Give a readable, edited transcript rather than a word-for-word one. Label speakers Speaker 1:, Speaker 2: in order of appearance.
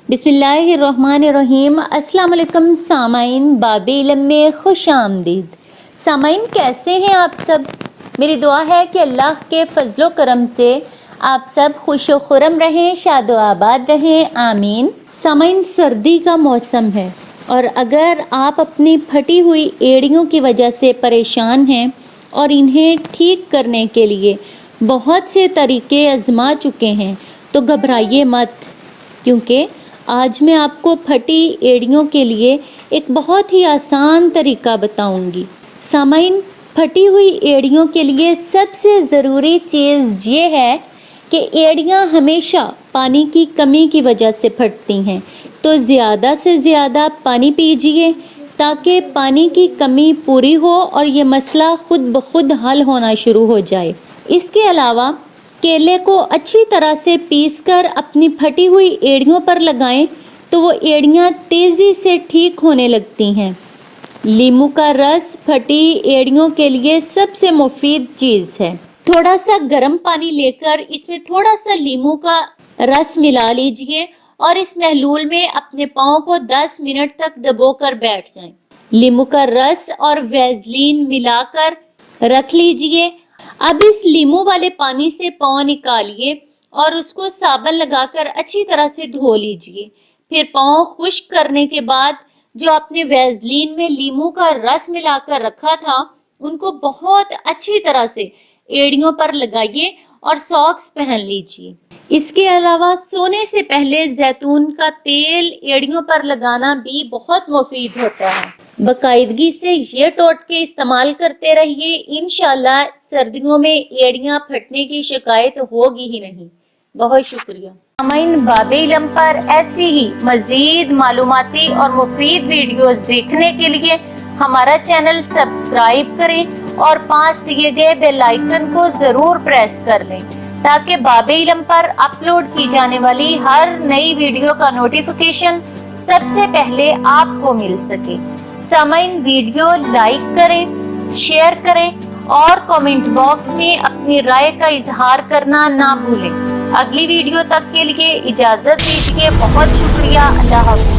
Speaker 1: بسم اللہ الرحمن الرحیم۔ السلام علیکم سامعین، باب علم میں خوش آمدید۔ سامعین کیسے ہیں آپ سب؟ میری دعا ہے کہ اللہ کے فضل و کرم سے آپ سب خوش و خرم رہیں، شاد و آباد رہیں، آمین۔ سامعین سردی کا موسم ہے اور اگر آپ اپنی پھٹی ہوئی ایڑیوں کی وجہ سے پریشان ہیں اور انہیں ٹھیک کرنے کے لیے بہت سے طریقے آزما چکے ہیں تو گھبرائیے مت، کیونکہ آج میں آپ کو پھٹی ایڑیوں کے لیے ایک بہت ہی آسان طریقہ بتاؤں گی۔ سامعین پھٹی ہوئی ایڑیوں کے لیے سب سے ضروری چیز یہ ہے کہ ایڑیاں ہمیشہ پانی کی کمی کی وجہ سے پھٹتی ہیں، تو زیادہ سے زیادہ پانی پیجیے تاکہ پانی کی کمی پوری ہو اور یہ مسئلہ خود بخود حل ہونا شروع ہو جائے۔ اس کے علاوہ کیلے کو اچھی طرح سے پیس کر اپنی پھٹی ہوئی ایڑیوں پر لگائیں تو وہ ایڑیاں تیزی سے ٹھیک ہونے لگتی ہیں۔ لیموں کا رس پھٹی ایڑیوں کے لیے سب سے مفید چیز ہے۔ تھوڑا سا گرم پانی لے کر اس میں تھوڑا سا لیموں کا رس ملا لیجئے اور اس محلول میں اپنے پاؤں کو 10 منٹ تک ڈبو کر بیٹھ جائیں۔ لیموں کا رس اور ویزلین ملا کر رکھ لیجئے۔ اب اس لیموں والے پانی سے پاؤں نکالیے اور اس کو صابن لگا کر اچھی طرح سے دھو لیجئے۔ پھر پاؤں خشک کرنے کے بعد جو اپنے ویزلین میں لیموں کا رس ملا کر رکھا تھا ان کو بہت اچھی طرح سے ایڑیوں پر لگائیے اور ساکس پہن لیجئے۔ اس کے علاوہ سونے سے پہلے زیتون کا تیل ایڑیوں پر لگانا بھی بہت مفید ہوتا ہے۔ باقاعدگی سے یہ ٹوٹکے استعمال کرتے رہیے، انشاءاللہ سردیوں میں ایڑیاں پھٹنے کی شکایت ہوگی ہی نہیں۔ بہت شکریہ۔ سامعین باب علم پر ایسی ہی مزید معلوماتی اور مفید ویڈیوز دیکھنے کے لیے ہمارا چینل سبسکرائب کریں اور پاس دیے گئے بیل آئیکن کو ضرور پریس کر لیں تاکہ باب علم پر اپلوڈ کی جانے والی ہر نئی ویڈیو کا نوٹیفیکیشن سب سے پہلے آپ کو مل سکے۔ سامعین ویڈیو لائک کریں، شیئر کریں اور کامنٹ باکس میں اپنی رائے کا اظہار کرنا نہ بھولیں۔ اگلی ویڈیو تک کے لیے اجازت دیجیے۔ بہت شکریہ۔ اللہ حافظ۔